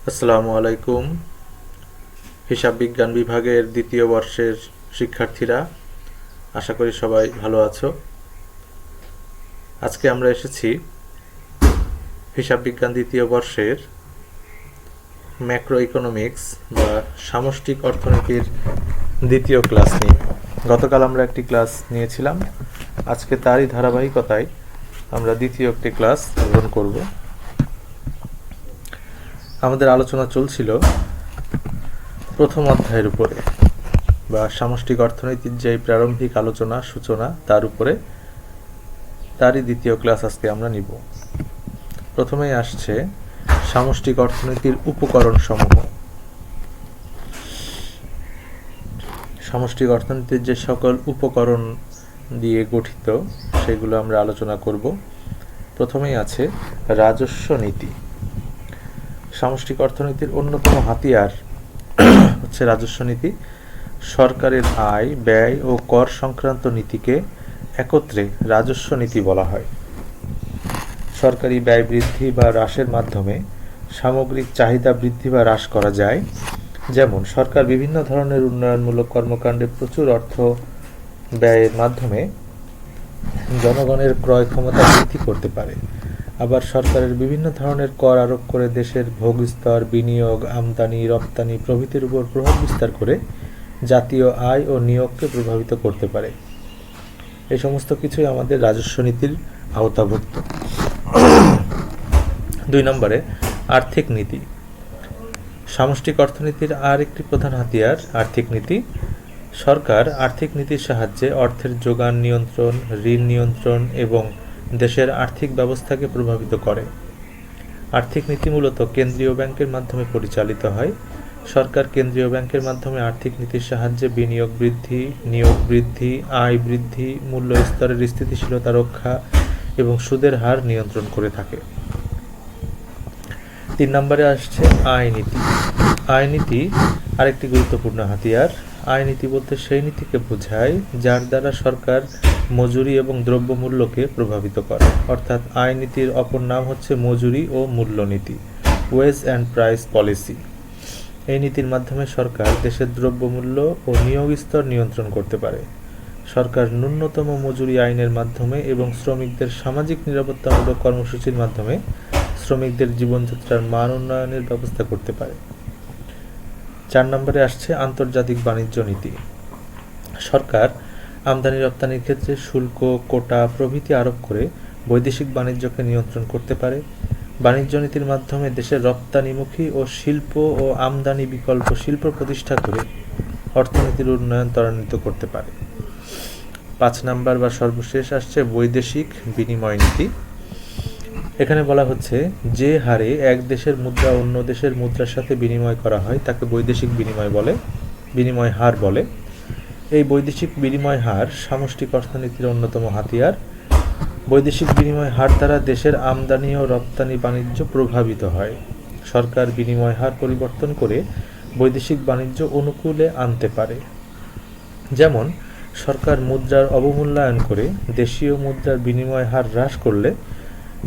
আসসালামু আলাইকুম। হিসাব বিজ্ঞান বিভাগের দ্বিতীয় বর্ষের শিক্ষার্থীরা, আশা করি সবাই ভালো আছো। আজকে আমরা এসেছি হিসাব বিজ্ঞান দ্বিতীয় বর্ষের ম্যাক্রো ইকোনমিক্স বা সামষ্টিক অর্থনীতির দ্বিতীয় ক্লাস নিয়ে। গতকাল আমরা একটি ক্লাস নিয়েছিলাম, আজকে তারই ধারাবাহিকতায় আমরা দ্বিতীয় একটি ক্লাস গ্রহণ করব। আমাদের আলোচনা চলছিল প্রথম অধ্যায়ের উপরে বা সামষ্টিক অর্থনীতির যে প্রারম্ভিক আলোচনা সূচনা তার উপরে, তারই দ্বিতীয় ক্লাস আজকে আমরা নিব। প্রথমেই আসছে সামষ্টিক অর্থনীতির উপকরণ সমূহ। সামষ্টিক অর্থনীতির যে সকল উপকরণ দিয়ে গঠিত সেগুলো আমরা আলোচনা করব। প্রথমেই আছে রাজস্ব নীতি। সামষ্টিক অর্থনীতির অন্যতম হাতিয়ার হচ্ছে রাজস্ব নীতি। সরকারের আয়, ব্যয় ও কর সংক্রান্ত নীতিকে একত্রে রাজস্ব নীতি বলা হয়। সরকারি ব্যয় বৃদ্ধি বা হ্রাসের মাধ্যমে সামগ্রিক চাহিদা বৃদ্ধি বা হ্রাস করা যায়। যেমন সরকার বিভিন্ন ধরনের উন্নয়নমূলক কর্মকাণ্ডে প্রচুর অর্থ ব্যয়ের মাধ্যমে জনগণের ক্রয় ক্ষমতা বৃদ্ধি করতে পারে। আবার সরকারের বিভিন্ন ধরনের কর আরোপ করে দেশের ভোগস্তর, বিনিয়োগ, আমদানি, রপ্তানি প্রভৃতির উপর প্রভাব বিস্তার করে জাতীয় আয় ও নিয়োগকে প্রভাবিত করতে পারে। এই সমস্ত কিছুই আমাদের রাজস্ব নীতির আওতাভুক্ত। 2 নম্বরে আর্থিক নীতি। সামষ্টিক অর্থনীতির আর একটি প্রধান হাতিয়ার আর্থিক নীতি। সরকার আর্থিক নীতির সাহায্যে অর্থের যোগান নিয়ন্ত্রণ, ঋণ নিয়ন্ত্রণ এবং দেশের আর্থিক ব্যবস্থাকে প্রভাবিত করে। আর্থিক নীতি মূলত কেন্দ্রীয় ব্যাংকের মাধ্যমে পরিচালিত হয়। সরকার কেন্দ্রীয় ব্যাংকের মাধ্যমে আর্থিক নীতির সাহায্যে বিনিয়োগ বৃদ্ধি, নিয়োগ বৃদ্ধি, আয় বৃদ্ধি, মূল্য স্তরের স্থিতিশীলতা রক্ষা এবং সুদের হার নিয়ন্ত্রণ করে থাকে। 3 নম্বরে আসছে আয় নীতি। আয় নীতি আরেকটি গুরুত্বপূর্ণ হাতিয়ার। আয় নীতি বলতে সেই নীতিকে বোঝায় যার দ্বারা সরকার মজুরি এবং দ্রব্যমূল্যকে প্রভাবিত করে। অর্থাৎ আয় নীতির অপর নাম হচ্ছে মজুরি ও মূল্য নীতি, ওয়েজ অ্যান্ড প্রাইস পলিসি। এই নীতির মাধ্যমে সরকার দেশের দ্রব্যমূল্য ও নিয়োগ স্তর নিয়ন্ত্রণ করতে পারে। সরকার ন্যূনতম মজুরি আইনের মাধ্যমে এবং শ্রমিকদের সামাজিক নিরাপত্তামূলক কর্মসূচির মাধ্যমে শ্রমিকদের জীবনযাত্রার মান উন্নয়নের ব্যবস্থা করতে পারে। 4 নম্বরে আসছে আন্তর্জাতিক বাণিজ্য নীতি। সরকার আমদানি রপ্তানির ক্ষেত্রে শুল্ক, কোটা প্রভৃতি আরোপ করে বৈদেশিক বাণিজ্যকে নিয়ন্ত্রণ করতে পারে। বাণিজ্য নীতির মাধ্যমে দেশের রপ্তানিমুখী ও শিল্প ও আমদানি বিকল্প শিল্প প্রতিষ্ঠা করে অর্থনীতির উন্নয়ন ত্বরান্বিত করতে পারে। 5 নম্বর বা সর্বশেষ আসছে বৈদেশিক বিনিময় নীতি। এখানে বলা হচ্ছে যে হারে এক দেশের মুদ্রা অন্য দেশের মুদ্রার সাথে বিনিময় করা হয় তাকে বৈদেশিক বিনিময় হার বলে। এই বৈদেশিক বিনিময় হার সামষ্টিক অর্থনীতির অন্যতম হাতিয়ার। বৈদেশিক বিনিময় হার দ্বারা দেশের আমদানি ও রপ্তানি বাণিজ্য প্রভাবিত হয়। সরকার বিনিময় হার পরিবর্তন করে বৈদেশিক বাণিজ্য অনুকূলে আনতে পারে। যেমন সরকার মুদ্রার অবমূল্যায়ন করে দেশীয় মুদ্রার বিনিময় হার হ্রাস করলে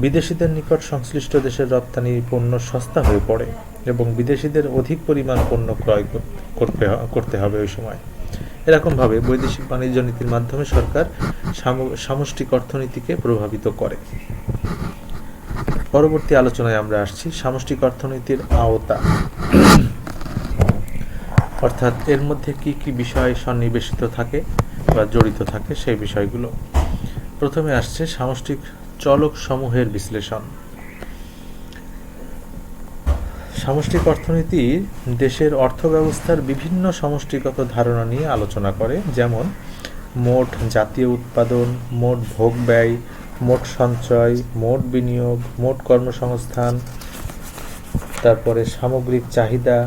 বিদেশিদের নিকট সংশ্লিষ্ট দেশের রপ্তানি পণ্য সস্তা হয়ে পড়ে এবং বিদেশিদের অধিক পরিমাণ পণ্য ক্রয় করতে হবে ওই সময়। এরকমভাবে বৈদেশিক বাণিজ্য নীতির মাধ্যমে সরকার সামষ্টিক অর্থনীতিকে প্রভাবিত করে। পরবর্তী আলোচনায় আমরা আসছি সামষ্টিক অর্থনীতির আওতা, অর্থাৎ এর মধ্যে কি কি বিষয় সন্নিবেশিত থাকে বা জড়িত থাকে সেই বিষয়গুলো। প্রথমে আসছে সামষ্টিক চলক সমূহের বিশ্লেষণ। সামষ্টিক অর্থনীতি দেশের অর্থব্যবস্থার বিভিন্ন সমষ্টিগত ধারণা নিয়ে আলোচনা করে, যেমন মোট জাতীয় উৎপাদন, মোট ভোগ ব্যয়, মোট সঞ্চয়, মোট বিনিয়োগ, মোট কর্মসংস্থান, তারপরে সামগ্রিক চাহিদা,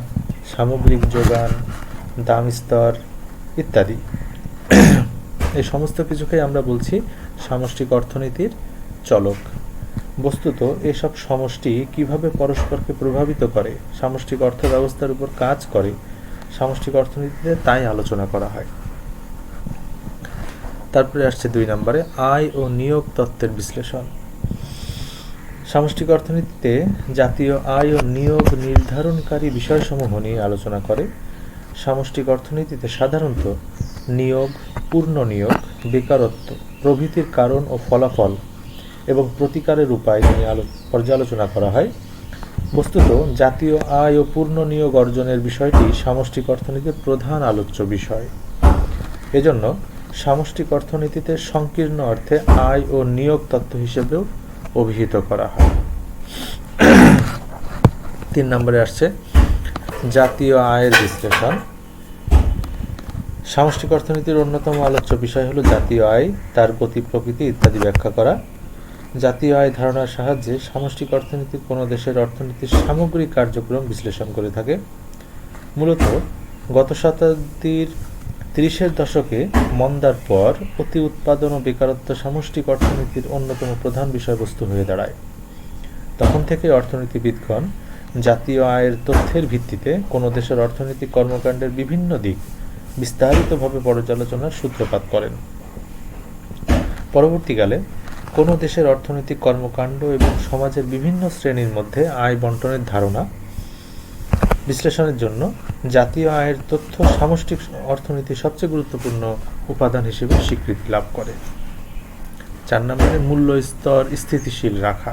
সামগ্রিক যোগান, দাম স্তর ইত্যাদি। এই সমস্ত কিছুকে আমরা বলছি সামষ্টিক অর্থনীতির চলক। বস্তুত এসব সমষ্টি কিভাবে পরস্পরকে প্রভাবিত করে, সামষ্টিক অর্থ ব্যবস্থার উপর কাজ করে, সামষ্টিক অর্থনীতিতে তাই আলোচনা করা হয়। তারপরে আসছে 2 নম্বরে আয় ও নিয়োগ তত্ত্বের বিশ্লেষণ। সামষ্টিক অর্থনীতিতে জাতীয় আয় ও নিয়োগ নির্ধারণকারী বিষয়সমূহ নিয়ে আলোচনা করে। সামষ্টিক অর্থনীতিতে সাধারণত নিয়োগ, পূর্ণ নিয়োগ, বেকারত্ব প্রভৃতির কারণ ও ফলাফল এবং প্রতিকারের উপায় নিয়ে পর্যালোচনা করা হয়। বস্তুত জাতীয় আয় ও পূর্ণ নিয়োগ অর্জনের বিষয়টি সামষ্টিক অর্থনীতির প্রধান আলোচ্য বিষয়। এজন্য সামষ্টিক অর্থনীতিতে সংকীর্ণ অর্থে আয় ও নিয়োগ তত্ত্ব হিসেবেও অভিহিত করা হয়। 3 নম্বরে আসছে জাতীয় আয়ের বিশ্লেষণ। সামষ্টিক অর্থনীতির অন্যতম আলোচ্য বিষয় হলো জাতীয় আয়, তার গতি, প্রকৃতি ইত্যাদি ব্যাখ্যা করা। জাতীয় আয় ধারণার সাহায্যে সামষ্টিক অর্থনীতির কোনো দেশের অর্থনীতির সামগ্রিক কার্যক্রম বিশ্লেষণ করে থাকে। মূলত গত শতাব্দীর 30-এর দশকে মন্দার পর অতি উৎপাদন ও বেকারত্ব সামষ্টিক অর্থনীতির অন্যতম প্রধান বিষয়বস্তু হয়ে দাঁড়ায়। তখন থেকে অর্থনীতিবিদগণ জাতীয় আয়ের তথ্যের ভিত্তিতে কোনো দেশের অর্থনৈতিক কর্মকাণ্ডের বিভিন্ন দিক বিস্তারিতভাবে পর্যালোচনার সূত্রপাত করেন। পরবর্তীকালে কোনো দেশের অর্থনৈতিক কর্মকাণ্ড এবং সমাজের বিভিন্ন শ্রেণীর মধ্যে আয় বণ্টনের ধারণা বিশ্লেষণের জন্য জাতীয় আয়ের তথ্য সামষ্টিক অর্থনীতির সবচেয়ে গুরুত্বপূর্ণ উপাদান হিসেবে স্বীকৃতি লাভ করে। 4 নম্বরে মূল্য স্তর স্থিতিশীল রাখা।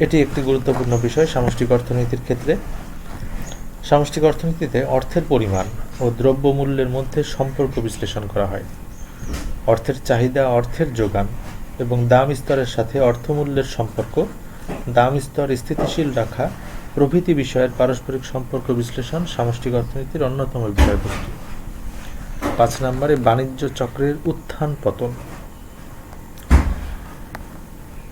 এটি একটি গুরুত্বপূর্ণ বিষয় সামষ্টিক অর্থনীতির ক্ষেত্রে। সামষ্টিক অর্থনীতিতে অর্থের পরিমাণ ও দ্রব্যমূল্যের মধ্যে সম্পর্ক বিশ্লেষণ করা হয়। অর্থের চাহিদা, অর্থের যোগান এবং দাম স্তরের সাথে অর্থমূল্যের সম্পর্ক, দাম স্তর স্থিতিশীল রাখা প্রভৃতি বিষয়ের পারস্পরিক সম্পর্ক বিশ্লেষণ সামষ্টিক অর্থনীতির অন্যতম বিষয়বস্তু। 5 নম্বরে বাণিজ্য চক্রের উত্থান পতন।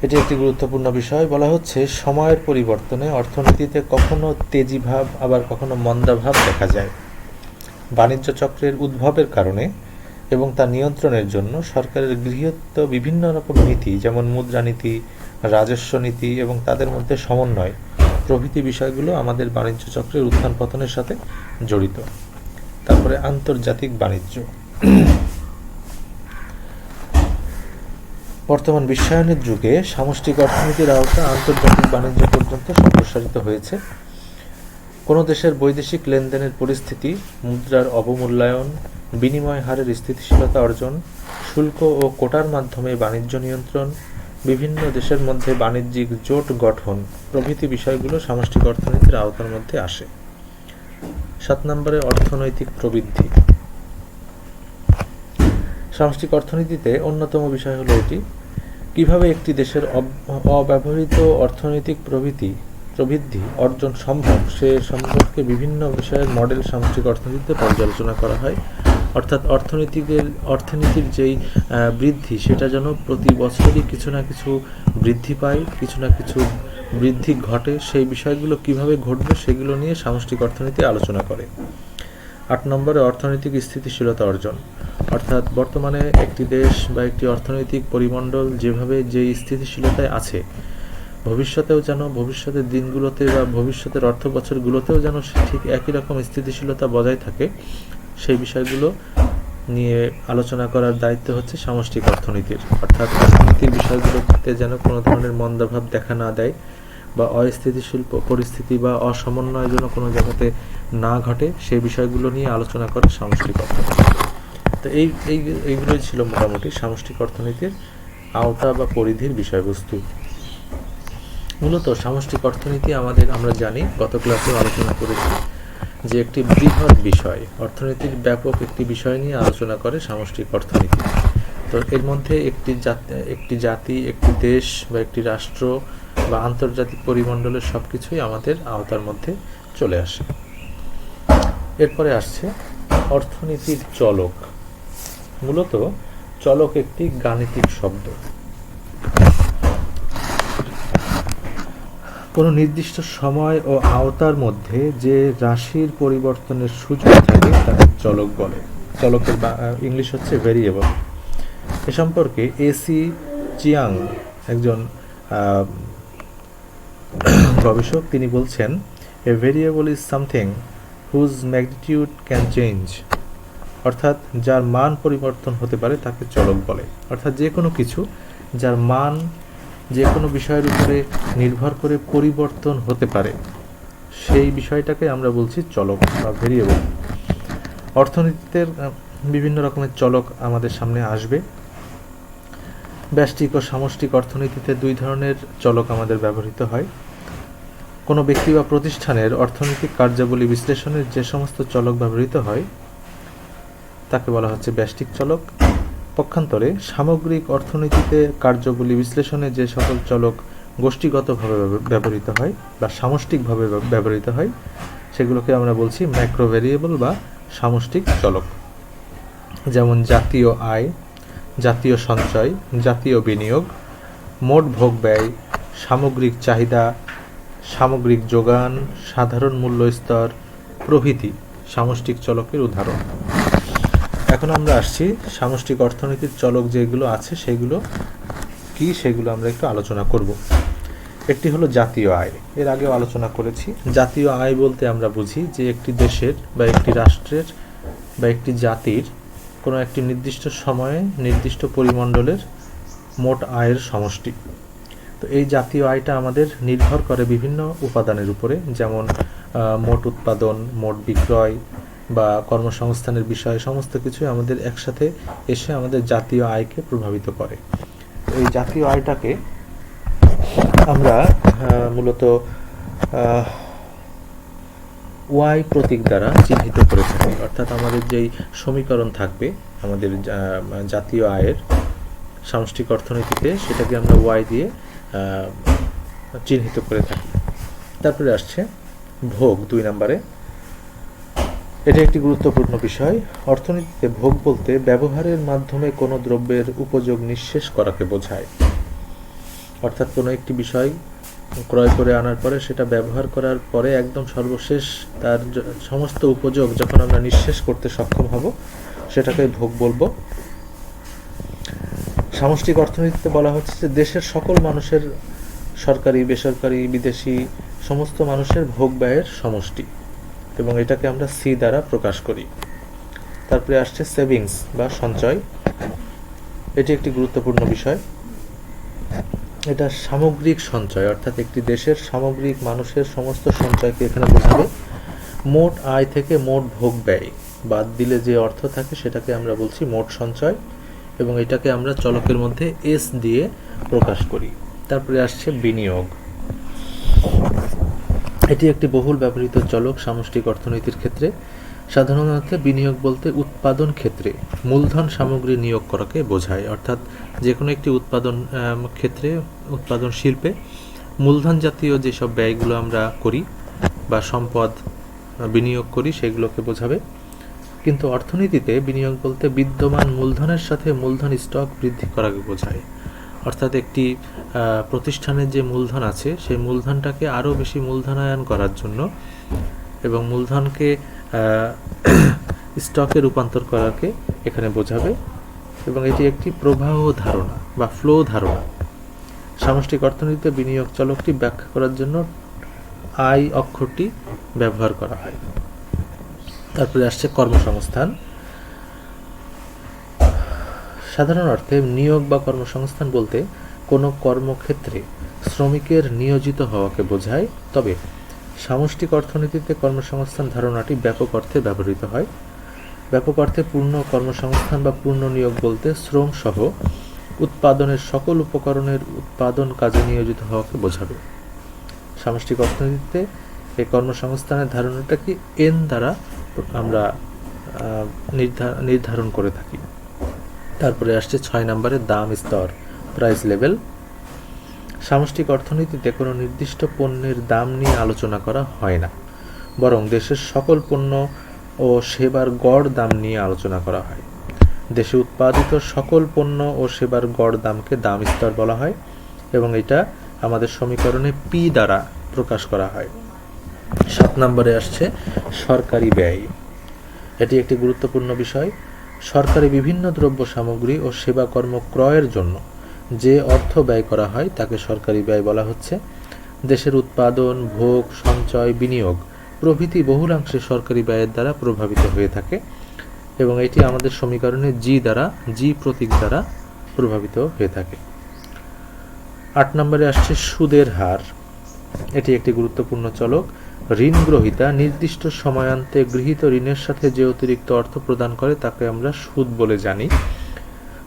এটি একটি গুরুত্বপূর্ণ বিষয়। বলা হচ্ছে সময়ের পরিবর্তনে অর্থনীতিতে কখনো তেজিভাব আবার কখনো মন্দাভাব দেখা যায়। বাণিজ্য চক্রের উদ্ভবের কারণে এবং তা নিয়ন্ত্রণের জন্য সরকারের গৃহীত বিভিন্ন রকম নীতি, যেমন মুদ্রানীতি, রাজস্ব নীতি এবং তাদের মধ্যে সমন্বয় প্রভৃতি বিষয়গুলো আমাদের বাণিজ্য চক্রের উত্থান পতনের সাথে জড়িত। তারপরে আন্তর্জাতিক বাণিজ্য। বর্তমান বিশ্বায়নের যুগে সামষ্টিক অর্থনীতির আওতা আন্তর্জাতিক বাণিজ্য পর্যন্ত সম্প্রসারিত হয়েছে। কোনো দেশের বৈদেশিক লেনদেনের পরিস্থিতি, মুদ্রার অবমূল্যায়ন, বিনিময় হারের স্থিতিশীলতা অর্জন, শুল্ক ও কোটার মাধ্যমে বাণিজ্য নিয়ন্ত্রণ, বিভিন্ন দেশের মধ্যে বাণিজ্যিক জোট গঠন প্রভৃতি বিষয়গুলো সামষ্টিক অর্থনীতির আওতার মধ্যে আসে। 7 নম্বরে অর্থনৈতিক প্রবৃদ্ধি। সামষ্টিক অর্থনীতিতে অন্যতম বিষয় হলো এটি কিভাবে একটি দেশের অব্যবহৃত অর্থনৈতিক প্রবৃদ্ধি অর্জন সম্ভব সে সম্পর্কে বিভিন্ন বিষয়ের মডেল সামষ্টিক অর্থনীতিতে পর্যালোচনা করা হয়। অর্থাৎ অর্থনীতির যেই বৃদ্ধি সেটা যেন প্রতি বছরই কিছু না কিছু বৃদ্ধি পায়, কিছু না কিছু বৃদ্ধি ঘটে, সেই বিষয়গুলো কিভাবে ঘটবে সেগুলো নিয়ে সামষ্টিক অর্থনীতি আলোচনা করে। 8 নম্বরে অর্থনৈতিক স্থিতিশীলতা অর্জন। অর্থাৎ বর্তমানে একটি দেশ বা একটি অর্থনৈতিক পরিমণ্ডল যেভাবে যেই স্থিতিশীলতায় আছে, ভবিষ্যতের দিনগুলোতে বা ভবিষ্যতের অর্থ বছরগুলোতেও যেন ঠিক একই রকম স্থিতিশীলতা বজায় থাকে, সেই বিষয়গুলো নিয়ে আলোচনা করার দায়িত্ব হচ্ছে সামষ্টিক অর্থনীতির। অর্থাৎ অর্থনীতির বিষয়গুলোতে যেন কোনো ধরনের মন্দাভাব দেখা না দেয় বা অস্থিতিশীল পরিস্থিতি বা অসমন্বয় যেন কোনো জায়গাতে না ঘটে, সেই বিষয়গুলো নিয়ে আলোচনা করে সামষ্টিক অর্থনীতি। তো এইগুলোই ছিল মোটামুটি সামষ্টিক অর্থনীতির আওতা বা পরিধির বিষয়বস্তু। মূলত সামষ্টিক অর্থনীতি আমরা জানি, গত ক্লাসে আলোচনা করেছি যে একটি বৃহৎ বিষয়, অর্থনীতির ব্যাপক একটি বিষয় নিয়ে আলোচনা করে সামষ্টিক অর্থনীতি। তো এর মধ্যে একটি জাতি, একটি দেশ বা একটি রাষ্ট্র বা আন্তর্জাতিক পরিমণ্ডলের সবকিছুই আমাদের আওতার মধ্যে চলে আসে। এরপরে আসছে অর্থনীতির চলক। মূলত চলক একটি গাণিতিক শব্দ। কোনো নির্দিষ্ট সময় ও আওতার মধ্যে যে রাশির পরিবর্তনের সুযোগ থাকে তাকে চলক বলে। চলকের ইংলিশ হচ্ছে ভেরিয়েবল। এ সম্পর্কে এসি চিয়াং, একজন গবেষক, তিনি বলছেন, a variable is something whose magnitude can change. অর্থাৎ যার মান পরিবর্তন হতে পারে তাকে চলক বলে। অর্থাৎ যে কোনো কিছু যার মান যে কোনো বিষয়ের উপরে নির্ভর করে পরিবর্তন হতে পারে সেই বিষয়টাকে আমরা বলছি চলক বা ভেরিয়েবল। অর্থনীতিতে বিভিন্ন রকমের চলক আমাদের সামনে আসবে। ব্যষ্টিক ও সামষ্টিক অর্থনীতিতে দুই ধরনের চলক আমাদের ব্যবহৃত হয়। কোনো ব্যক্তি বা প্রতিষ্ঠানের অর্থনৈতিক কার্যাবলী বিশ্লেষণের যে সমস্ত চলক ব্যবহৃত হয় তাকে বলা হচ্ছে ব্যষ্টিক চলক। পক্ষান্তরে সামগ্রিক অর্থনীতিতে কার্যাবলী বিশ্লেষণে যে সকল চলক গোষ্ঠীগতভাবে ব্যবহৃত হয় বা সামষ্টিকভাবে ব্যবহৃত হয় সেগুলোকে আমরা বলছি ম্যাক্রো ভেরিয়েবল বা সামষ্টিক চলক। যেমন জাতীয় আয়, জাতীয় সঞ্চয়, জাতীয় বিনিয়োগ, মোট ভোগ ব্যয়, সামগ্রিক চাহিদা, সামগ্রিক যোগান, সাধারণ মূল্য স্তর প্রভৃতি সামষ্টিক চলকের উদাহরণ। এখন আমরা আসছি সামষ্টিক অর্থনীতির চলক যেগুলো আছে সেগুলো কি সেগুলো আমরা একটু আলোচনা করব। একটি হলো জাতীয় আয়, এর আগেও আলোচনা করেছি। জাতীয় আয় বলতে আমরা বুঝি যে একটি দেশের বা একটি রাষ্ট্রের বা একটি জাতির কোনো একটি নির্দিষ্ট সময়ে নির্দিষ্ট পরিমণ্ডলের মোট আয়ের সমষ্টি। তো এই জাতীয় আয়টা আমাদের নির্ভর করে বিভিন্ন উপাদানের উপরে, যেমন মোট উৎপাদন, মোট বিক্রয় বা কর্মসংস্থানের বিষয়, সমস্ত কিছু আমাদের একসাথে এসে আমাদের জাতীয় আয়কে প্রভাবিত করে। এই জাতীয় আয়টাকে আমরা মূলত ওয়াই প্রতীক দ্বারা চিহ্নিত করে থাকি। অর্থাৎ আমাদের যেই সমীকরণ থাকবে আমাদের জাতীয় আয়ের সামষ্টিক অর্থনীতিতে সেটাকে আমরা ওয়াই দিয়ে চিহ্নিত করে থাকি। তারপরে আসছে ভোগ 2 নম্বরে। এটা একটি গুরুত্বপূর্ণ বিষয়। অর্থনীতিতে ভোগ বলতে ব্যবহারের মাধ্যমে কোনো দ্রব্যের উপযোগ নিঃশেষ করাকে বোঝায়। অর্থাৎ কোনো একটি বিষয় ক্রয় করে আনার পরে সেটা ব্যবহার করার পরে একদম সর্বশেষ তার সমস্ত উপযোগ যখন আমরা নিঃশেষ করতে সক্ষম হব সেটাকে ভোগ বলবো। সামষ্টিক অর্থনীতিতে বলা হচ্ছে যে দেশের সকল মানুষের, সরকারি, বেসরকারি, বিদেশি সমস্ত মানুষের ভোগ ব্যয়ের সমষ্টি, এবং এটাকে আমরা সি দ্বারা প্রকাশ করি। তারপরে আসছে সেভিংস বা সঞ্চয়। এটি একটি গুরুত্বপূর্ণ বিষয়। এটা সামগ্রিক সঞ্চয়, অর্থাৎ একটি দেশের সামগ্রিক মানুষের সমস্ত সঞ্চয়কে এখানে বোঝাবে। মোট আয় থেকে মোট ভোগ ব্যয় বাদ দিলে যে অর্থ থাকে সেটাকে আমরা বলছি মোট সঞ্চয়, এবং এটাকে আমরা চলকের মধ্যে এস দিয়ে প্রকাশ করি। তারপরে আসছে বিনিয়োগ। এটি একটি বহুল ব্যবহৃত চলক সামষ্টিক অর্থনীতির ক্ষেত্রে। সাধারণত বিনিয়োগ বলতে উৎপাদন ক্ষেত্রে মূলধন সামগ্রী নিয়োগ করাকে বোঝায়। অর্থাৎ যে কোনো একটি উৎপাদন ক্ষেত্রে, উৎপাদন শিল্পে মূলধন জাতীয় যেসব ব্যয়গুলো আমরা করি বা সম্পদ বিনিয়োগ করি সেগুলোকে বোঝাবে। কিন্তু অর্থনীতিতে বিনিয়োগ বলতে বিদ্যমান মূলধনের সাথে মূলধন স্টক বৃদ্ধি করাকে বোঝায়। অর্থাৎ একটি প্রতিষ্ঠানের যে মূলধন আছে সেই মূলধনটাকে আরও বেশি মূলধনায়ন করার জন্য এবং মূলধনকে স্টকে রূপান্তর করাকে এখানে বোঝাবে, এবং এটি একটি প্রবাহ ধারণা বা ফ্লো ধারণা। সামষ্টিক অর্থনীতিতে বিনিয়োগ চলকটি ব্যাখ্যা করার জন্য আই অক্ষরটি ব্যবহার করা হয়। তারপরে আসছে কর্মসংস্থান। সাধারণ অর্থে নিয়োগ বা কর্মসংস্থান বলতে কোনো কর্মক্ষেত্রে শ্রমিকের নিয়োজিত হওয়াকে বোঝায়। তবে সামষ্টিক অর্থনীতিতে কর্মসংস্থান ধারণাটি ব্যাপক অর্থে ব্যবহৃত হয়। ব্যাপক অর্থে পূর্ণ কর্মসংস্থান বা পূর্ণ নিয়োগ বলতে শ্রম সহ উৎপাদনের সকল উপকরণের উৎপাদন কাজে নিয়োজিত হওয়াকে বোঝাবে। সামষ্টিক অর্থনীতিতে এই কর্মসংস্থানের ধারণাটাকে এন দ্বারা আমরা নির্ধারণ করে থাকি। তারপরে আসছে 6 নম্বরে দাম স্তর, প্রাইস লেভেল। সামষ্টিক অর্থনীতিতে কোনো নির্দিষ্ট পণ্যের দাম নিয়ে আলোচনা করা হয় না, বরং দেশের সকল পণ্য ও সেবার গড় দাম নিয়ে আলোচনা করা হয়। দেশে উৎপাদিত সকল পণ্য ও সেবার গড় দামকে দাম স্তর বলা হয়, এবং এটা আমাদের সমীকরণে পি দ্বারা প্রকাশ করা হয়। 7 নম্বরে আসছে সরকারি ব্যয়। এটি একটি গুরুত্বপূর্ণ বিষয়। সরকারি বিভিন্ন দ্রব্য সামগ্রী ও সেবা কর্ম ক্রয়ের জন্য যে অর্থ ব্যয় করা হয় তাকে সরকারি ব্যয় বলা হচ্ছে। দেশের উৎপাদন, ভোগ, সঞ্চয়, বিনিয়োগ প্রভৃতি বহুলাংশে সরকারি ব্যয়ের দ্বারা প্রভাবিত হয়ে থাকে। এবং এটি আমাদের সমীকরণে জি প্রতীক দ্বারা প্রভাবিত হয়ে থাকে। 8 নম্বরে আসছে সুদের হার। এটি একটি গুরুত্বপূর্ণ চলক। ঋণ গ্রহীতা নির্দিষ্ট সময়ান্তে গৃহীত ঋণের সাথে যে অতিরিক্ত অর্থ প্রদান করে তাকে আমরা সুদ বলে জানি।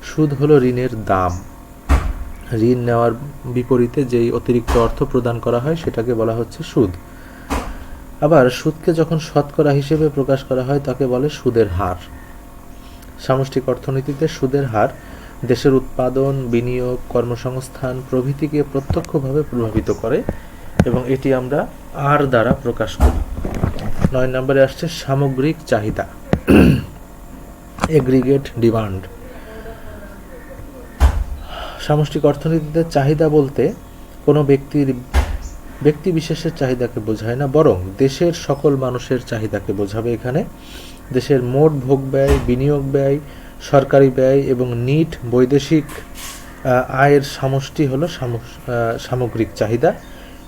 সুদ হলো ঋণের দাম। ঋণ নেওয়ার বিপরীতে যেই অতিরিক্ত অর্থ প্রদান করা হয় সেটাকে বলা হচ্ছে সুদ। আবার সুদকে যখন শতকরা হিসেবে প্রকাশ করা হয় তাকে বলে সুদের হার। সামষ্টিক অর্থনীতিতে সুদের হার দেশের উৎপাদন, বিনিয়োগ, কর্মসংস্থান প্রভৃতিকে প্রত্যক্ষভাবে প্রভাবিত করে এবং এটি আমরা আর দ্বারা প্রকাশ করি। 9 নম্বরে আসছে সামগ্রিক চাহিদা, এগ্রিগেট ডিমান্ড। সামষ্টিক অর্থনীতিতে চাহিদা বলতে কোনো ব্যক্তি বিশেষের চাহিদাকে বোঝায় না, বরং দেশের সকল মানুষের চাহিদাকে বোঝাবে। এখানে দেশের মোট ভোগ ব্যয়, বিনিয়োগ ব্যয়, সরকারি ব্যয় এবং নিট বৈদেশিক আয়ের সমষ্টি হলো সামগ্রিক চাহিদা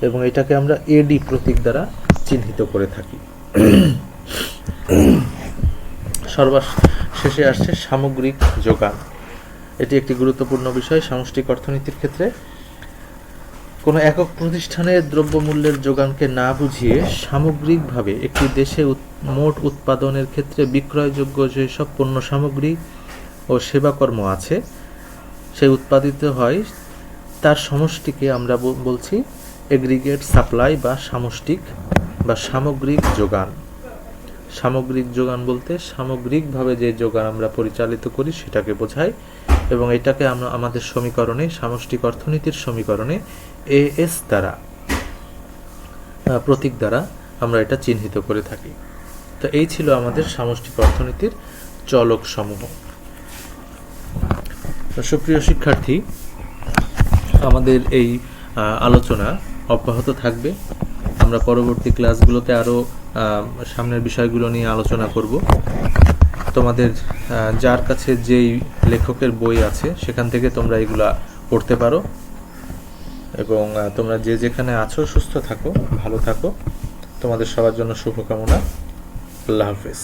এবং এটাকে আমরা এডি প্রতীক দ্বারা চিহ্নিত করে থাকি। সর্বশেষে আসছে সামগ্রিক যোগান। এটি একটি গুরুত্বপূর্ণ বিষয় সামষ্টিক অর্থনীতির ক্ষেত্রে। কোনো একক প্রতিষ্ঠানের দ্রব্যমূল্যের যোগানকে না বুঝিয়ে সামগ্রিকভাবে একটি দেশে মোট উৎপাদনের ক্ষেত্রে বিক্রয়যোগ্য যেসব পণ্য সামগ্রী ও সেবাকর্ম আছে সেই উৎপাদিত হয় তার সমষ্টিকে আমরা বলছি এগ্রিগেট সাপ্লাই বা সমষ্টিক বা সামগ্রিক যোগান। সামগ্রিক যোগান বলতে সামগ্রিকভাবে যে যোগান আমরা পরিচালিত করি সেটাকে বোঝায় এবং এটাকে আমরা আমাদের সমীকরণে, সামষ্টিক অর্থনীতির সমীকরণে এএস দ্বারা প্রতীক দ্বারা আমরা এটা চিহ্নিত করে থাকি। তো এই ছিল আমাদের সামষ্টিক অর্থনীতির চলক সমূহ। সুপ্রিয় শিক্ষার্থী, আমাদের এই আলোচনা অব্যাহত থাকবে। আমরা পরবর্তী ক্লাসগুলোতে আরও সামনের বিষয়গুলো নিয়ে আলোচনা করব। তোমাদের যার কাছে যেই লেখকের বই আছে সেখান থেকে তোমরা এগুলা পড়তে পারো এবং তোমরা যে যেখানে আছো সুস্থ থাকো, ভালো থাকো। তোমাদের সবার জন্য শুভকামনা। আল্লাহ হাফেজ।